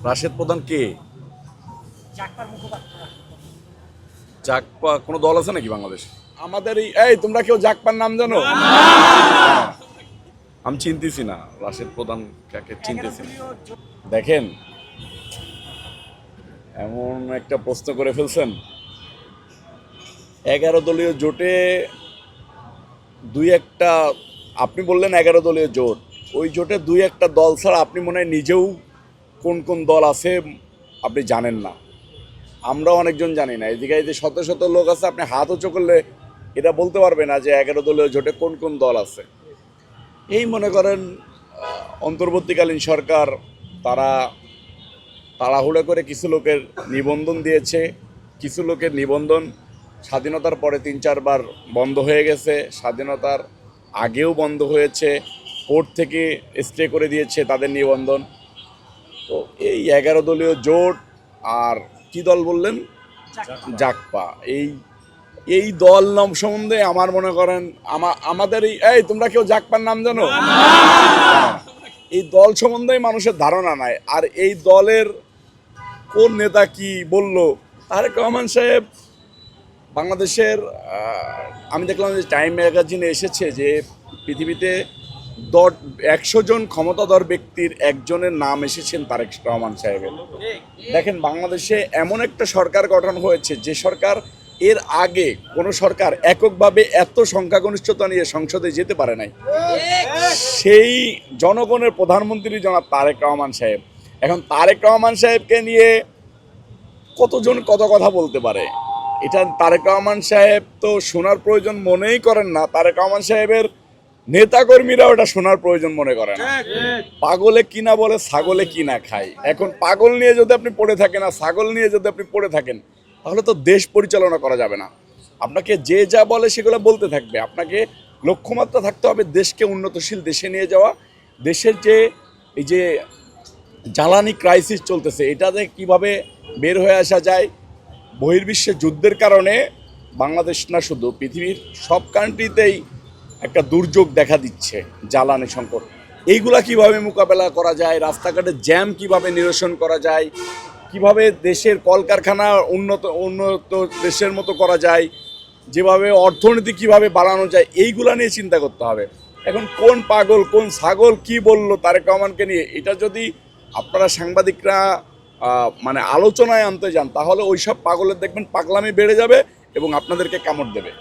রাশেদ প্রধান কে? জাকপা কোনো দল আছে নাকি বাংলাদেশ? আমাদের এই তোমরা কেউ জাকপার নাম জানো? আমি চিনতেছি না রাশেদ প্রধান কাকে, চিনতেছি না। দেখেন, এমন একটা প্রশ্ন করে ফেলছেন। 11 দলীয় জোটে দুই একটা, আপনি বললেন 11 দলীয় জোট, ওই জোটে দুই একটা দল ছাড়া আপনি মনে হয় নিজেও কোন কোন দল আছে আপনি জানেন না। আমরাও অনেকজন জানি না। এদিকে এই যে শত শত লোক আছে, আপনি হাত উঁচু করলে এটা বলতে পারবে না যে 11 দলীয় জোটে কোন কোন দল আছে। এই মনে করেন অন্তর্বর্তীকালীন সরকার তারা তাড়াহুড়ো করে কিছু লোকের নিবন্ধন দিয়েছে। কিছু লোকের নিবন্ধন স্বাধীনতার পরে 3-4 বার বন্ধ হয়ে গেছে, স্বাধীনতার আগেও বন্ধ হয়েছে, কোর্ট থেকে স্টে করে দিয়েছে তাদের নিবন্ধন। তো এই 11 দলীয় জোট আর কি দল বললেন? জাকপা। এই এই দল নাম সম্বন্ধে আমার মনে করেন আমাদের এই তোমরা কেউ জাকপার নাম জানো? এই দল সম্বন্ধে মানুষের ধারণা নাই। আর এই দলের কোন নেতা কি বলল? তারেক রহমান সাহেব বাংলাদেশের, আমি দেখলাম যে টাইম ম্যাগাজিনে এসেছে যে পৃথিবীতে 100 জন ক্ষমতাধর ব্যক্তির একজনের নাম এসেছেন তারেক রহমান সাহেবের। দেখেন, বাংলাদেশে এমন একটা সরকার গঠন হয়েছে যে সরকার এর আগে কোনো সরকার এককভাবে এত সংখ্যাগরিষ্ঠতা নিয়ে সংসদে যেতে পারে নাই। সেই জনগণের প্রধানমন্ত্রী জনাব তারেক রহমান সাহেব। এখন তারেক রহমান সাহেবকে নিয়ে কতজন কত কথা বলতে পারে, এটা তারেক রহমান সাহেব তো শোনার প্রয়োজন মনেই করেন না। তারেক রহমান সাহেবের নেতাকর্মীরা ওটা শোনার প্রয়োজন মনে করে না। পাগলে কিনা বলে ছাগলে কিনা খায়। এখন পাগল নিয়ে যদি আপনি পড়ে থাকেন আর ছাগল নিয়ে যদি আপনি পড়ে থাকেন, তাহলে তো দেশ পরিচালনা করা যাবে না। আপনাকে যে যা বলে সেগুলো বলতে থাকবে। আপনাকে লক্ষ্যমাত্রা থাকতে হবে দেশকে উন্নতশীল দেশে নিয়ে যাওয়া। দেশের যে এই যে জ্বালানি ক্রাইসিস চলতেছে, এটাতে কিভাবে বের হয়ে আসা যায়। বহির্বিশ্বে যুদ্ধের কারণে বাংলাদেশ না, শুধু পৃথিবীর সব কান্ট্রিতেই একটা দুর্যোগ দেখা দিচ্ছে, জ্বালানি সংকট। এইগুলা কিভাবে মোকাবেলা করা যায়, রাস্তাঘাটে জ্যাম কিভাবে নিরসন করা যায়, কিভাবে দেশের কলকারখানা উন্নত উন্নত দেশের মতো করা যায়, যেভাবে অর্থনীতি কিভাবে বাড়ানো যায়, এইগুলা নিয়ে চিন্তা করতে হবে। এখন কোন পাগল কোন ছাগল কি বললো তারেক রহমানকে নিয়ে, এটা যদি আপনারা সাংবাদিকরা মানে আলোচনায় আনতে যান, তাহলে ওইসব পাগলের দেখবেন পাগলামি বেড়ে যাবে এবং আপনাদেরকে কামড় দেবে।